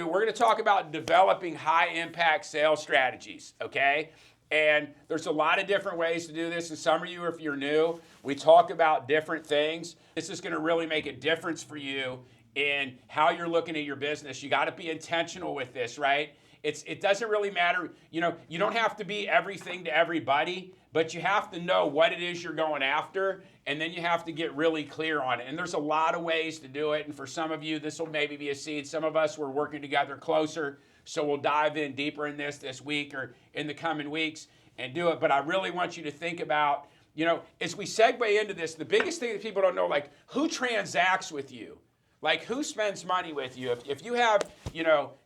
We're going to talk about developing high impact sales strategies, okay? And there's a lot of different ways to do this. And some of you, if you're new, we talk about different things. This is going to really make a difference for you in how you're looking at your business. You got to be intentional with this, right? It doesn't really matter. You don't have to be everything to everybody, but you have to know what it is you're going after, and then you have to get really clear on it. And there's a lot of ways to do it. And for some of you, this will maybe be a seed. Some of us, we're working together closer, so we'll dive in deeper in this week or in the coming weeks and do it. But I really want you to think about, as we segue into this, the biggest thing that people don't know, like, who transacts with you? Like, who spends money with you? If you have,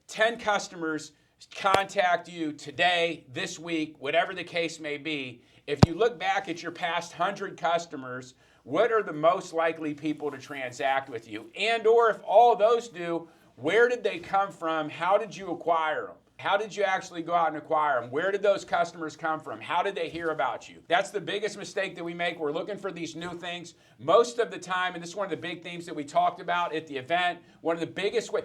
10 customers contact you today, this week, whatever the case may be, if you look back at your past 100 customers, what are the most likely people to transact with you? And or if all those do, where did they come from? How did you acquire them? How did you actually go out and acquire them? Where did those customers come from? How did they hear about you? That's the biggest mistake that we make. We're looking for these new things most of the time, and this is one of the big themes that we talked about at the event. One of the biggest ways,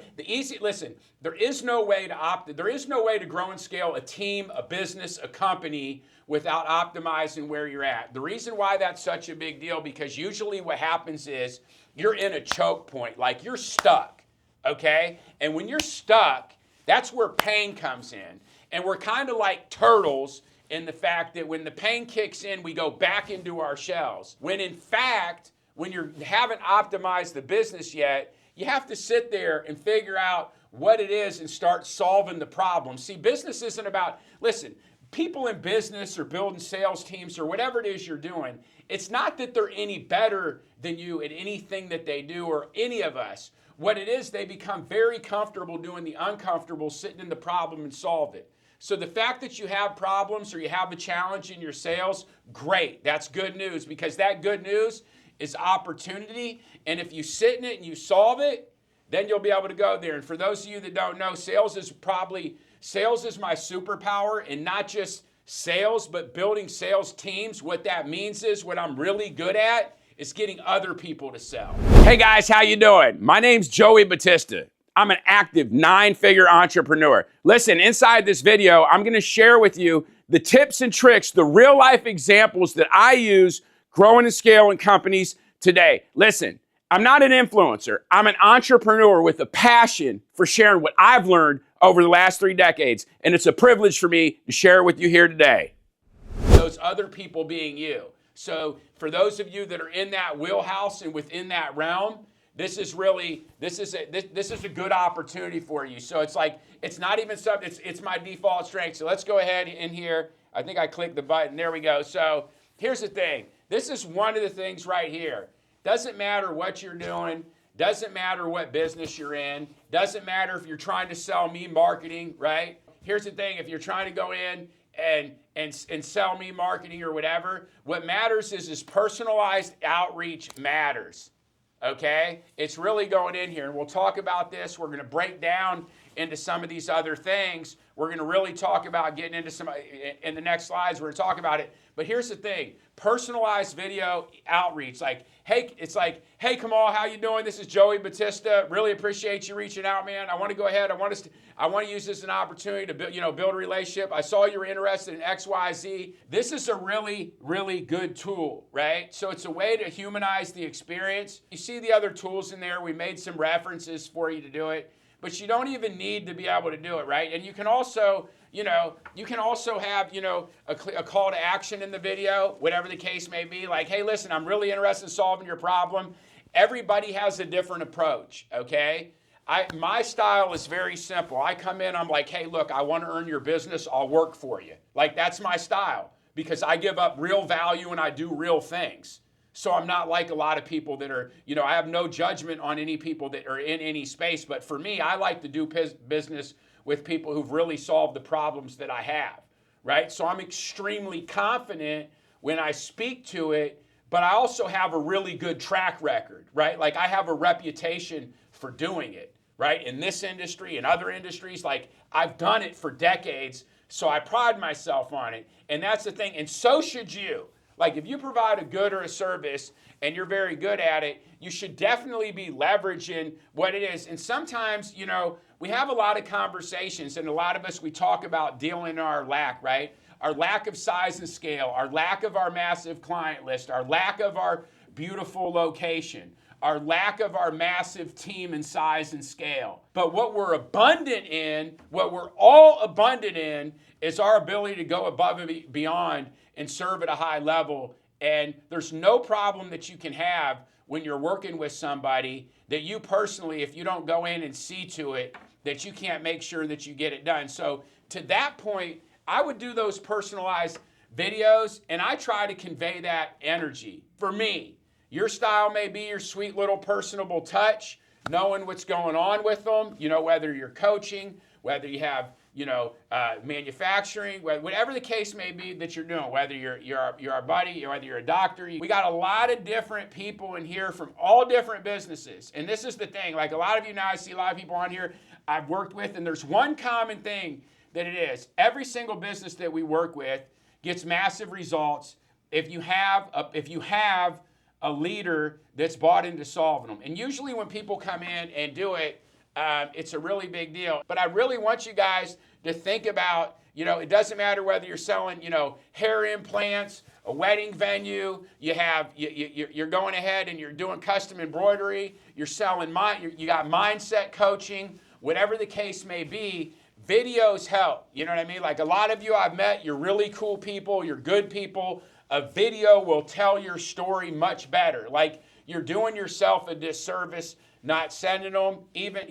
listen, there is no way to grow and scale a team, a business, a company without optimizing where you're at. The reason why that's such a big deal, because usually what happens is you're in a choke point, like you're stuck, okay? And when you're stuck, that's where pain comes in. And we're kind of like turtles in the fact that when the pain kicks in, we go back into our shells. When in fact, when you haven't optimized the business yet, you have to sit there and figure out what it is and start solving the problem. See, business isn't about, listen, people in business or building sales teams or whatever it is you're doing, it's not that they're any better than you at anything that they do or any of us. What it is, they become very comfortable doing the uncomfortable, sitting in the problem and solve it. So the fact that you have problems or you have a challenge in your sales, great. That's good news, because that good news is opportunity. And if you sit in it and you solve it, then you'll be able to go there. And for those of you that don't know, sales is my superpower, and not just sales, but building sales teams. What that means is, what I'm really good at is getting other people to sell. Hey guys, how you doing? My name's Joey Batista. I'm an active 9-figure entrepreneur. Listen, inside this video, I'm gonna share with you the tips and tricks, the real life examples that I use growing and scaling companies today. Listen, I'm not an influencer. I'm an entrepreneur with a passion for sharing what I've learned over the last 3 decades. And it's a privilege for me to share it with you here today. Those other people being you. So for those of you that are in that wheelhouse and within that realm, this is a good opportunity for you. So it's not even something, it's my default strength. So let's go ahead in here. I think I clicked the button. There we go. So here's the thing. This is one of the things right here. Doesn't matter what you're doing. Doesn't matter what business you're in. Doesn't matter if you're trying to sell me marketing, right? Here's the thing. If you're trying to go in and sell me marketing or whatever, what matters is personalized outreach matters, okay? It's really going in here, and we'll talk about this. We're going to break down into some of these other things. We're going to really talk about getting into some, in the next slides, we're going to talk about it. But here's the thing, personalized video outreach. Hey, Kamal, how you doing? This is Joey Batista. Really appreciate you reaching out, man. I want to go ahead. I want to use this as an opportunity to build a relationship. I saw you were interested in XYZ. This is a really, really good tool, right? So it's a way to humanize the experience. You see the other tools in there. We made some references for you to do it, but you don't even need to be able to do it, right? And you can also, have, a call to action in the video, whatever the case may be. Like, hey, listen, I'm really interested in solving your problem. Everybody has a different approach, okay? My style is very simple. I come in, I'm like, hey, look, I want to earn your business. I'll work for you. Like, that's my style, because I give up real value and I do real things. So I'm not like a lot of people that are, I have no judgment on any people that are in any space. But for me, I like to do business with people who've really solved the problems that I have, right? So I'm extremely confident when I speak to it, but I also have a really good track record, right? Like, I have a reputation for doing it, right? In this industry and other industries, like, I've done it for decades, so I pride myself on it. And that's the thing, and so should you. Like, if you provide a good or a service and you're very good at it, you should definitely be leveraging what it is. And sometimes, we have a lot of conversations, and a lot of us, we talk about dealing in our lack, right? Our lack of size and scale, our lack of our massive client list, our lack of our beautiful location, our lack of our massive team and size and scale. But what we're abundant in, what we're all abundant in, is our ability to go above and beyond and serve at a high level. And there's no problem that you can have when you're working with somebody that you personally, if you don't go in and see to it, that you can't make sure that you get it done. So to that point, I would do those personalized videos, and I try to convey that energy. For me, your style may be your sweet little personable touch, knowing what's going on with them, whether you're coaching, whether you have, manufacturing, whatever the case may be that you're doing, whether you're a buddy, whether you're a doctor. We got a lot of different people in here from all different businesses. And this is the thing, like a lot of you now, I see a lot of people on here I've worked with, and there's one common thing that it is. Every single business that we work with gets massive results if you have a leader that's bought into solving them. And usually when people come in and do it, it's a really big deal. But I really want you guys to think about, it doesn't matter whether you're selling, hair implants, a wedding venue, you're going ahead and you're doing custom embroidery, you're selling, you got mindset coaching, whatever the case may be. Videos help. You know what I mean? Like a lot of you I've met, you're really cool people, you're good people. A video will tell your story much better. Like you're doing yourself a disservice not sending them. Even,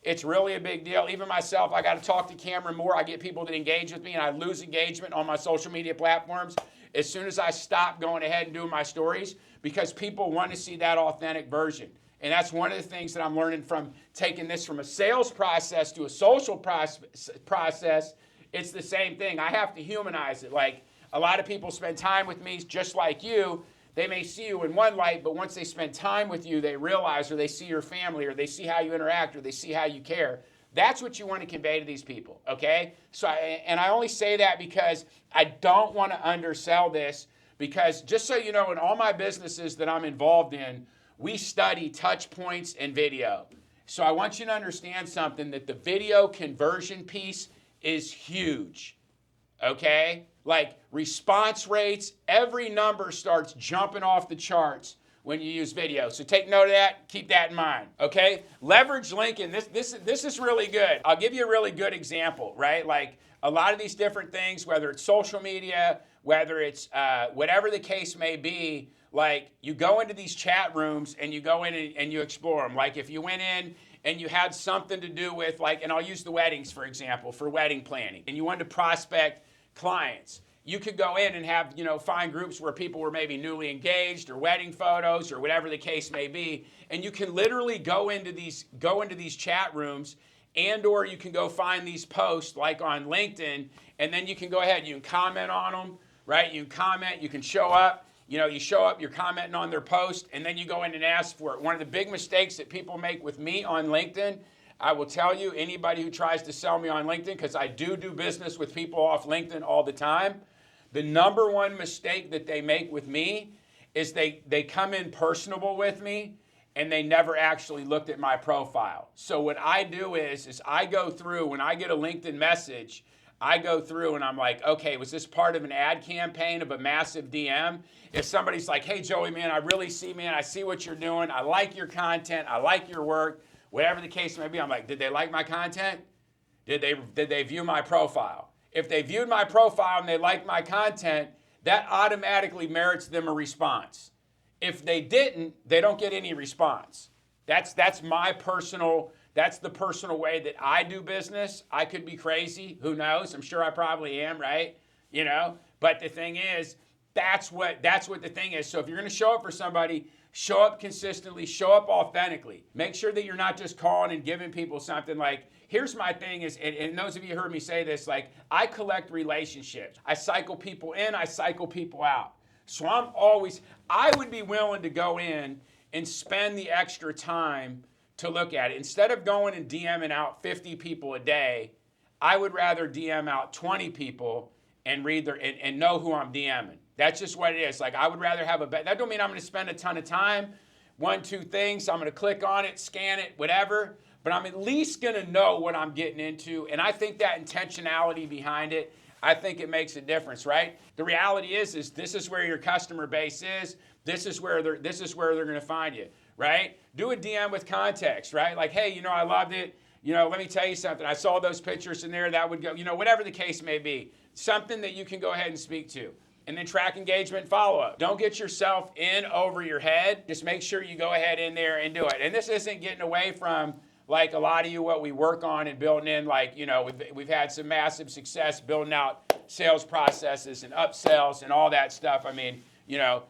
it's really a big deal. Even myself, I got to talk to camera more. I get people that engage with me, and I lose engagement on my social media platforms as soon as I stop going ahead and doing my stories, because people want to see that authentic version. And that's one of the things that I'm learning from taking this from a sales process to a social process. It's the same thing. I have to humanize it. Like a lot of people spend time with me just like you. They may see you in one light, but once they spend time with you, they realize, or they see your family, or they see how you interact, or they see how you care. That's what you want to convey to these people, okay? So, I only say that because I don't want to undersell this, because just so you know, in all my businesses that I'm involved in, we study touch points and video. So I want you to understand something, that the video conversion piece is huge, okay? Like response rates, every number starts jumping off the charts when you use video. So take note of that, keep that in mind, okay? Leverage linking, this is really good. I'll give you a really good example, right? Like a lot of these different things, whether it's social media, whether it's whatever the case may be, like you go into these chat rooms and you go in and you explore them. Like if you went in and you had something to do with, like, and I'll use the weddings, for example, for wedding planning, and you wanted to prospect clients, you could go in and have, find groups where people were maybe newly engaged or wedding photos or whatever the case may be. And you can literally go into these chat rooms, and or you can go find these posts like on LinkedIn, and then you can go ahead, you can comment on them, right? You can comment, you can show up, you show up, you're commenting on their post, and then you go in and ask for it. One of the big mistakes that people make with me on LinkedIn, I will tell you, anybody who tries to sell me on LinkedIn, because I do business with people off LinkedIn all the time, the number one mistake that they make with me is they come in personable with me and they never actually looked at my profile. So what I do is I go through, when I get a LinkedIn message, I go through and I'm like, okay, was this part of an ad campaign of a massive DM? If somebody's like, hey, Joey, man, I see what you're doing. I like your content. I like your work. Whatever the case may be, I'm like, did they like my content? Did they view my profile? If they viewed my profile and they liked my content, that automatically merits them a response. If they didn't, they don't get any response. That's the personal way that I do business. I could be crazy. Who knows? I'm sure I probably am, right? But the thing is, that's what the thing is. So if you're going to show up for somebody, show up consistently, show up authentically. Make sure that you're not just calling and giving people something. Like, here's my thing is, and those of you heard me say this, like, I collect relationships. I cycle people in, I cycle people out. So I would be willing to go in and spend the extra time to look at it. Instead of going and DMing out 50 people a day, I would rather DM out 20 people and read and know who I'm DMing. That's just what it is. Like, I would rather have that don't mean I'm going to spend a ton of time. 1, 2 things, I'm going to click on it, scan it, whatever. but I'm at least going to know what I'm getting into. And I think that intentionality behind it, I think it makes a difference, right? The reality is this is where your customer base is. This is where they're going to find you, right? Do a DM with context, right? Like, hey, I loved it. Let me tell you something. I saw those pictures in there. That would go, whatever the case may be. Something that you can go ahead and speak to. And then track engagement and follow-up. Don't get yourself in over your head. Just make sure you go ahead in there and do it. And this isn't getting away from, like, a lot of you, what we work on and building in, like, we've had some massive success building out sales processes and upsells and all that stuff. I mean,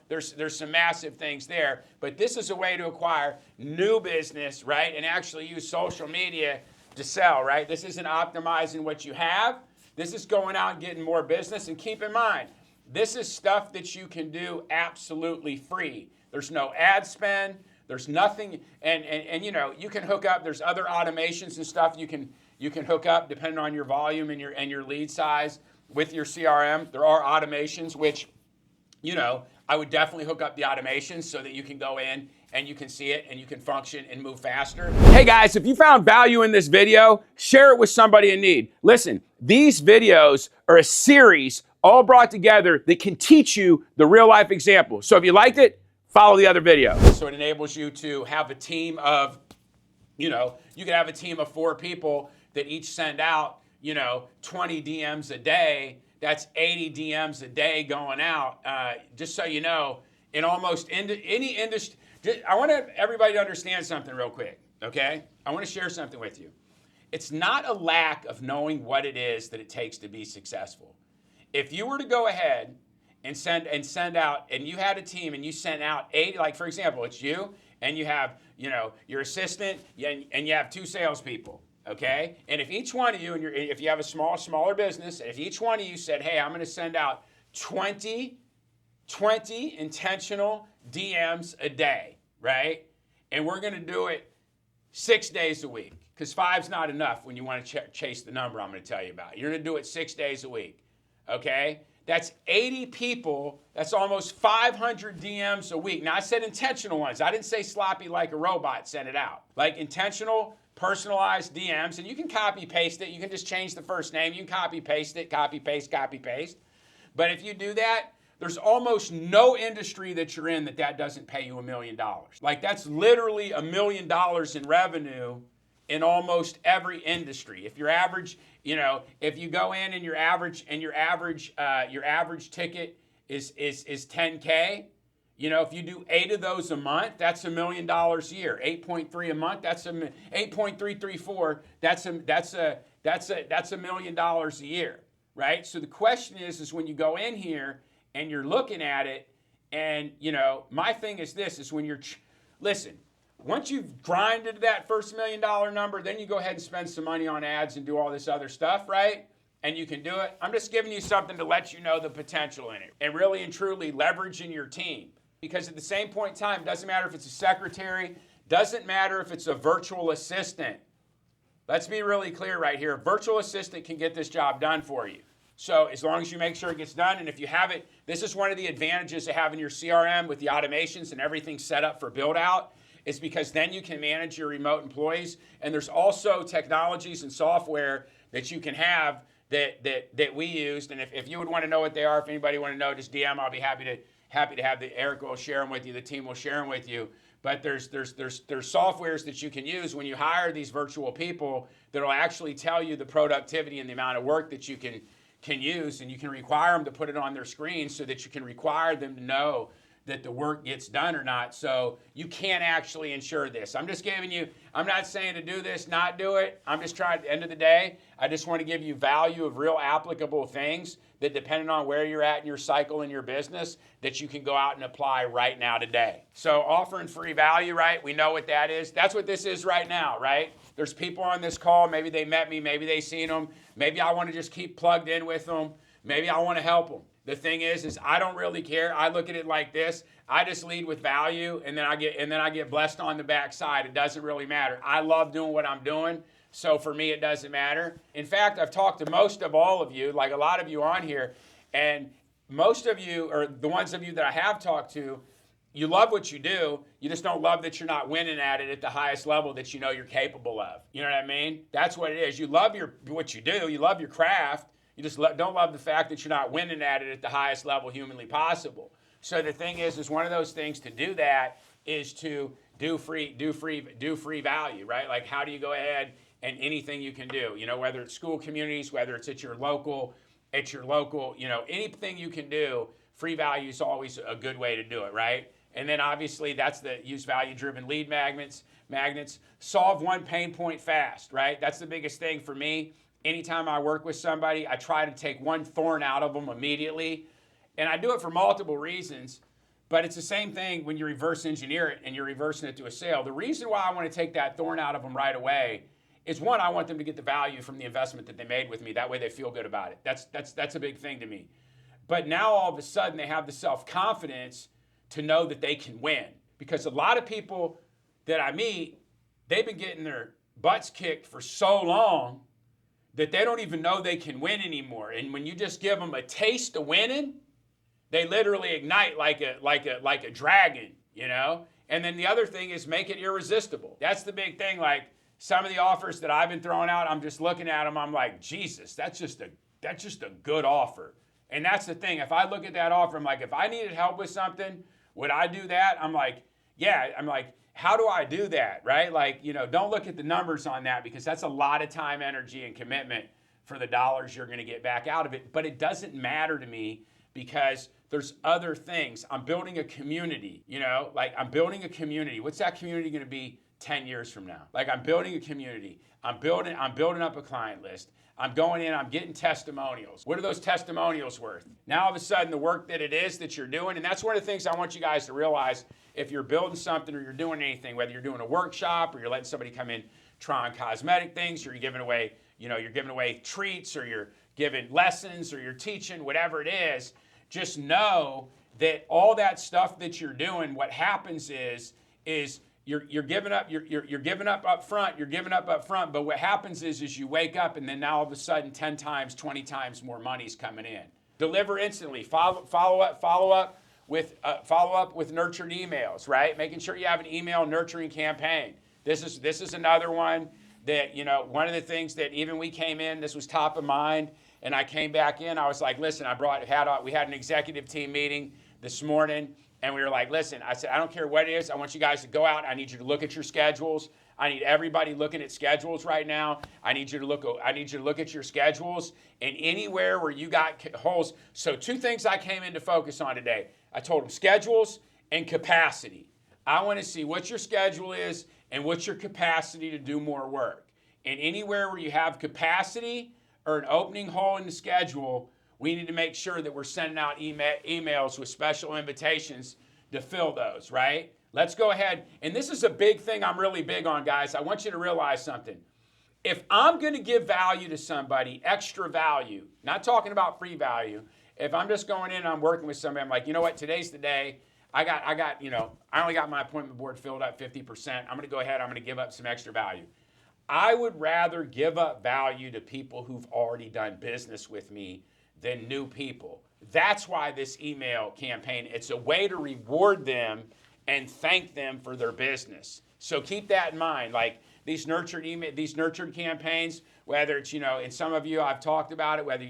there's some massive things there. But this is a way to acquire new business, right? And actually use social media to sell, right? This isn't optimizing what you have. This is going out and getting more business. And keep in mind, this is stuff that you can do absolutely free. There's no ad spend. There's nothing, and you can hook up. There's other automations and stuff you can hook up depending on your volume and your lead size with your CRM. There are automations which, I would definitely hook up the automations so that you can go in and you can see it and you can function and move faster. Hey guys, if you found value in this video, share it with somebody in need. Listen, these videos are a series all brought together that can teach you the real life example. So if you liked it, follow the other video. So it enables you to have a team of, you could have a team of 4 people that each send out, 20 DMs a day. That's 80 DMs a day going out. Just so you know, in almost any industry, I want everybody to understand something real quick, okay? I want to share something with you. It's not a lack of knowing what it is that it takes to be successful. If you were to go ahead and send out, and you had a team and you sent out 80, like for example, it's you and you have, your assistant and you have 2 salespeople, okay? And if each one of you, if you have a smaller business, if each one of you said, hey, I'm going to send out 20 intentional DMs a day, right? And we're going to do it 6 days a week, because 5's not enough when you want to chase the number I'm going to tell you about. You're going to do it 6 days a week. Okay, that's 80 people. That's almost 500 DMs a week. Now, I said intentional ones. I didn't say sloppy like a robot sent it out. Like intentional, personalized DMs, and you can copy paste it. You can just change the first name. You can copy paste it, copy paste, copy paste. But if you do that, there's almost no industry that you're in that doesn't pay you $1 million. Like that's literally $1 million in revenue in almost every industry. If your average, if you go in and your average ticket is 10K, if you do 8 of those a month, that's $1 million a year. 8.3 a month, that's 8.334. That's $1 million a year, right? So the question is when you go in here and you're looking at it, and my thing is this: is when you're listen. Once you've grinded to that first $1 million number, then you go ahead and spend some money on ads and do all this other stuff, right? And you can do it. I'm just giving you something to let you know the potential in it and really and truly leveraging your team. Because at the same point in time, doesn't matter if it's a secretary, doesn't matter if it's a virtual assistant. Let's be really clear right here. A virtual assistant can get this job done for you. So as long as you make sure it gets done, and if you have it, this is one of the advantages of having your CRM with the automations and everything set up for build out. Is because then you can manage your remote employees. And there's also technologies and software that you can have that we used. And if you would want to know what they are, if anybody want to know, just DM. I'll be happy to have Eric will share them with you. The team will share them with you. But there's softwares that you can use when you hire these virtual people that'll actually tell you the productivity and the amount of work that you can use, and you can require them to put it on their screen so that you can require them to know that the work gets done or not. So you can't actually ensure this. I'm just giving you, I'm not saying to do this, not do it. I'm just trying, at the end of the day, I just want to give you value of real applicable things that depending on where you're at in your cycle in your business, that you can go out and apply right now today. So offering free value, right? We know what that is. That's what this is right now, right? There's people on this call, maybe they met me, maybe they seen them. Maybe I want to just keep plugged in with them. Maybe I want to help them. The thing is I don't really care. I look at it like this. I just lead with value, and then I get blessed on the backside. It doesn't really matter. I love doing what I'm doing, so for me it doesn't matter. In fact, I've talked to most of all of you, like a lot of you on here, and most of you, or the ones of you that I have talked to, you love what you do. You just don't love that you're not winning at it at the highest level that you know you're capable of. You know what I mean? That's what it is. You love what you do. You love your craft. You just don't love the fact that you're not winning at it at the highest level humanly possible. So the thing is one of those things to do that is to do free value, right? Like, how do you go ahead and anything you can do, whether it's school communities, whether it's at your local, anything you can do, free value is always a good way to do it, right? And then obviously that's the use value-driven lead magnets, solve one pain point fast, right? That's the biggest thing for me. Anytime I work with somebody, I try to take one thorn out of them immediately. And I do it for multiple reasons, but it's the same thing when you reverse engineer it and you're reversing it to a sale. The reason why I want to take that thorn out of them right away is, one, I want them to get the value from the investment that they made with me. That way they feel good about it. That's a big thing to me. But now all of a sudden they have the self-confidence to know that they can win. Because a lot of people that I meet, they've been getting their butts kicked for so long that they don't even know they can win anymore. And when you just give them a taste of winning, they literally ignite like a dragon, And then the other thing is make it irresistible. That's the big thing. Like, some of the offers that I've been throwing out, I'm just looking at them, I'm like, Jesus, that's just a good offer. And that's the thing. If I look at that offer, I'm like, if I needed help with something, would I do that? I'm like, yeah. I'm like, how do I do that, right? Like, don't look at the numbers on that, because that's a lot of time, energy, and commitment for the dollars you're going to get back out of it. But it doesn't matter to me, because there's other things. I'm building a community, I'm building a community. What's that community going to be 10 years from now? Like, I'm building a community. I'm building up a client list. I'm going in, I'm getting testimonials. What are those testimonials worth? Now all of a sudden the work that it is that you're doing, and that's one of the things I want you guys to realize, if you're building something or you're doing anything, whether you're doing a workshop or you're letting somebody come in try on cosmetic things, or you're giving away treats, or you're giving lessons, or you're teaching, whatever it is, just know that all that stuff that you're doing, what happens is you're giving up up front, but what happens is you wake up, and then now all of a sudden 10 times, 20 times more money's coming in. Deliver instantly. Follow up with nurtured emails, right? Making sure you have an email nurturing campaign. This is another one that, one of the things that even we came in, this was top of mind, and I came back in, I was like, listen, we had an executive team meeting this morning, and we were like, listen, I said, I don't care what it is. I want you guys to go out. I need you to look at your schedules. I need everybody looking at schedules right now. I need you to look at your schedules, and anywhere where you got holes. So 2 things I came in to focus on today. I told them schedules and capacity. I want to see what your schedule is and what's your capacity to do more work. And anywhere where you have capacity or an opening hole in the schedule, we need to make sure that we're sending out emails with special invitations to fill those, right? Let's go ahead. And this is a big thing I'm really big on, guys. I want you to realize something. If I'm going to give value to somebody, extra value, not talking about free value, if I'm just going in and I'm working with somebody, I'm like, you know what, today's the day. I only got my appointment board filled up 50%. I'm going to go ahead, I'm going to give up some extra value. I would rather give up value to people who've already done business with me than new people. That's why this email campaign, it's a way to reward them and thank them for their business. So keep that in mind. Like these nurtured campaigns, whether it's, and some of you I've talked about it, whether,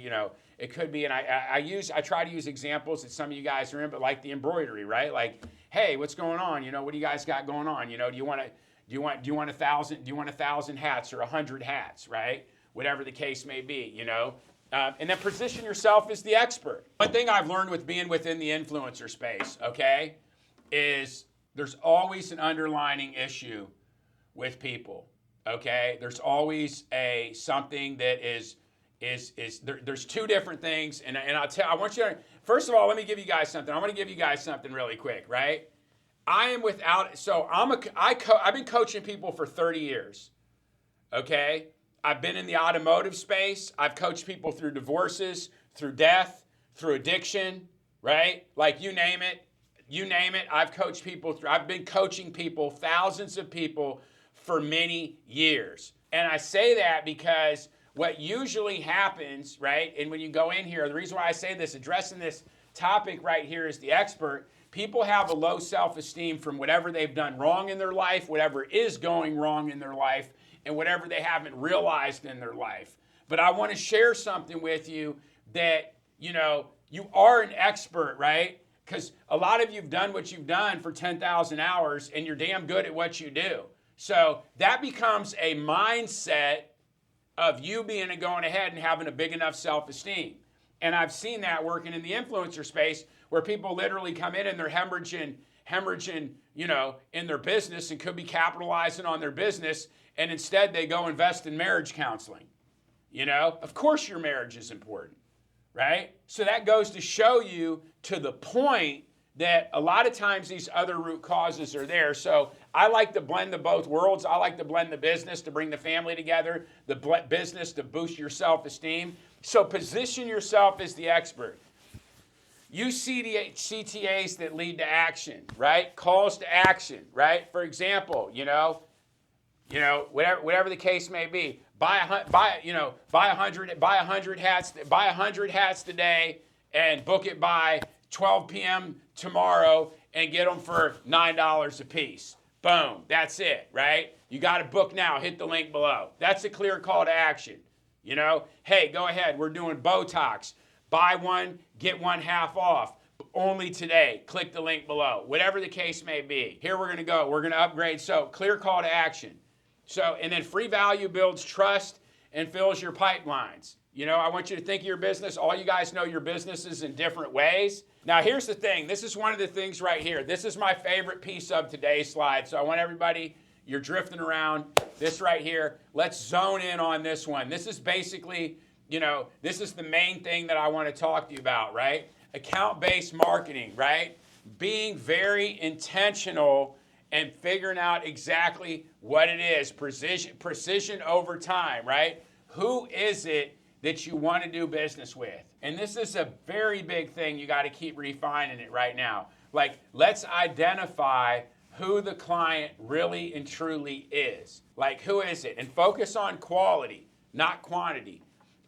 it could be, and I try to use examples that some of you guys are in, but like the embroidery, right? Like, hey, what's going on? What do you guys got going on? Do you want 1,000 hats or 100 hats, right? Whatever the case may be, and then position yourself as the expert. One thing I've learned with being within the influencer space, okay, is there's always an underlining issue with people, okay? There's always something that is there's 2 different things, and I want you to, first of all, let me give you guys something. I want to give you guys something really quick, right? I've been coaching people for 30 years, okay? I've been in the automotive space. I've coached people through divorces, through death, through addiction, right? Like you name it. I've coached people through. I've been coaching people, thousands of people, for many years. And I say that because what usually happens, right? And when you go in here, the reason why I say this, addressing this topic right here as the expert, People have a low self-esteem from whatever they've done wrong in their life, whatever is going wrong in their life, and whatever they haven't realized in their life. But I want to share something with you that, you are an expert, right? Because a lot of you've done what you've done for 10,000 hours, and you're damn good at what you do. So that becomes a mindset of you going ahead and having a big enough self-esteem. And I've seen that working in the influencer space where people literally come in and they're hemorrhaging, in their business and could be capitalizing on their business, and instead they go invest in marriage counseling. Of course your marriage is important, right? So that goes to show you to the point that a lot of times these other root causes are there. So I like to blend the both worlds. I like to blend the business to bring the family together, the business to boost your self-esteem. So position yourself as the expert. Use CTAs that lead to action, right? Calls to action, right? For example, whatever the case may be, buy 100 hats today and book it by 12 p.m. tomorrow and get them for $9 a piece. Boom, that's it, right? You got to book now. Hit the link below. That's a clear call to action. Hey, go ahead. We're doing Botox. Buy one, get one half off. Only today. Click the link below. Whatever the case may be. Here we're going to go. We're going to upgrade. So clear call to action. And then free value builds trust and fills your pipelines. I want you to think of your business. All you guys know your businesses in different ways. Now, here's the thing. This is one of the things right here. This is my favorite piece of today's slide. So I want everybody, you're drifting around. This right here, let's zone in on this one. This is basically, this is the main thing that I want to talk to you about, right? Account-based marketing, right? Being very intentional and figuring out exactly what it is. Precision over time, right? Who is it that you want to do business with? And this is a very big thing. You got to keep refining it right now. Like, let's identify who the client really and truly is. Like, who is it? And focus on quality, not quantity.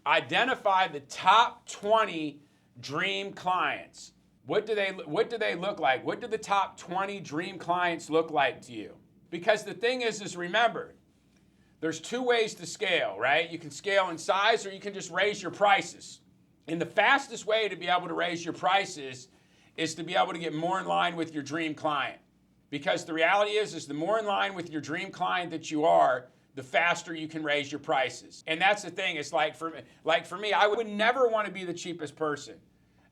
Identify the top 20 dream clients. What do they look like? What do the top 20 dream clients look like to you? Because the thing is remember, there's two ways to scale, right? You can scale in size or you can just raise your prices. And the fastest way to be able to raise your prices is to be able to get more in line with your dream client. Because the reality is the more in line with your dream client that you are, the faster you can raise your prices. And that's the thing. It's like for me, I would never want to be the cheapest person.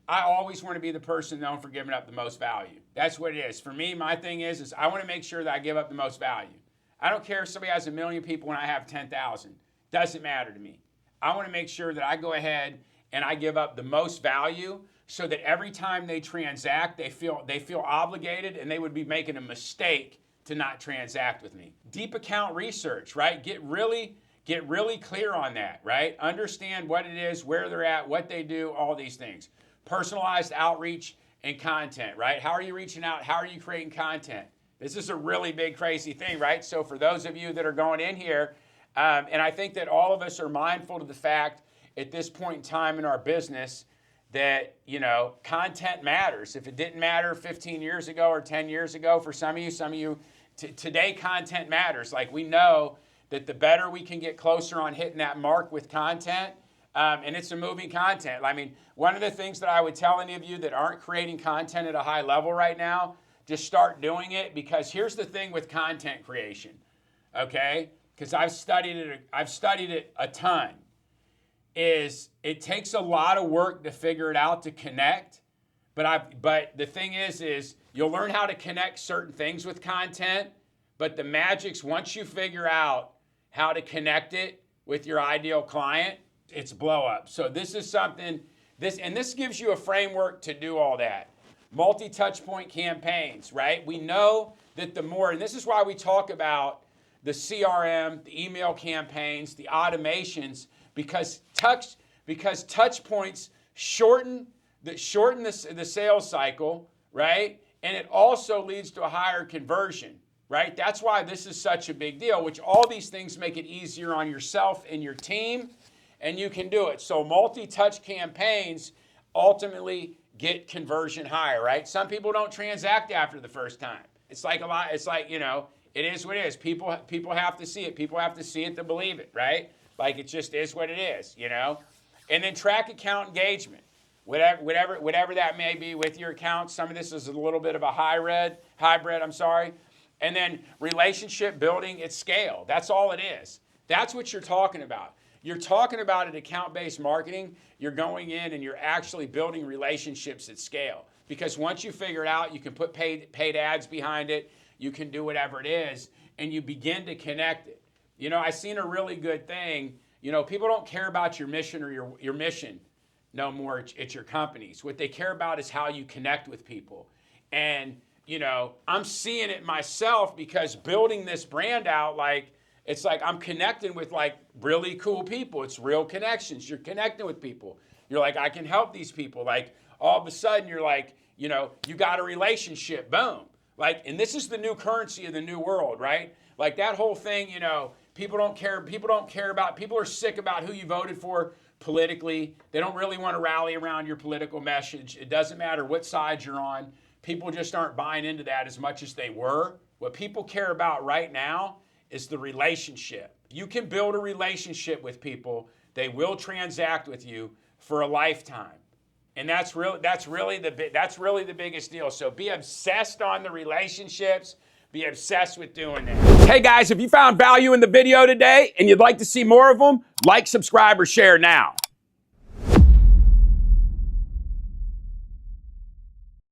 I always want to be the person known for giving up the most value. That's what it is. For me, my thing is I want to make sure that I give up the most value. I don't care if somebody has 1 million people and I have 10,000. Doesn't matter to me. I want to make sure that I go ahead and I give up the most value so that every time they transact, they feel obligated and they would be making a mistake to not transact with me. Deep account research, right? Get really clear on that, right? Understand what it is, where they're at, what they do, all these things. Personalized outreach and content, right? How are you reaching out? How are you creating content? This is a really big, crazy thing, right? So for those of you that are going in here, and I think that all of us are mindful of the fact at this point in time in our business that, content matters. If it didn't matter 15 years ago or 10 years ago, for some of you, today content matters. Like, we know that the better we can get closer on hitting that mark with content, and it's a moving content. I mean, one of the things that I would tell any of you that aren't creating content at a high level right now, just start doing it, because here's the thing with content creation, okay? Because I've studied it a ton. Is it takes a lot of work to figure it out to connect, but the thing is you'll learn how to connect certain things with content, but the magic's once you figure out how to connect it with your ideal client, it's blow up. So this is something, this gives you a framework to do all that. Multi-touch point campaigns, right? We know that the more, and this is why we talk about the CRM, the email campaigns, the automations, because touch points shorten the sales cycle, right? And it also leads to a higher conversion, right? That's why this is such a big deal, which all these things make it easier on yourself and your team, and you can do it. So multi-touch campaigns ultimately get conversion higher, right? Some people don't transact after the first time. It's like it is what it is. People have to see it. People have to see it to believe it, right? Like, it just is what it is, And then track account engagement. Whatever that may be with your account. Some of this is a little bit of a hybrid, And then relationship building at scale. That's all it is. That's what you're talking about. You're talking about an account-based marketing. You're going in and you're actually building relationships at scale. Because once you figure it out, you can put paid ads behind it. You can do whatever it is, and you begin to connect it. I seen a really good thing. People don't care about your mission or your mission no more at your companies. What they care about is how you connect with people. And, I'm seeing it myself because building this brand out, it's like I'm connecting with really cool people. It's real connections. You're connecting with people. You're like, I can help these people. All of a sudden you're like, you got a relationship, boom. And this is the new currency of the new world, right? That whole thing, people are sick about who you voted for politically. They don't really want to rally around your political message. It doesn't matter what side you're on. People just aren't buying into that as much as they were. What people care about right now is the relationship. You can build a relationship with people. They will transact with you for a lifetime. And that's really the biggest deal. So be obsessed on the relationships. Be obsessed with doing that. Hey guys, if you found value in the video today and you'd like to see more of them, like, subscribe, or share now.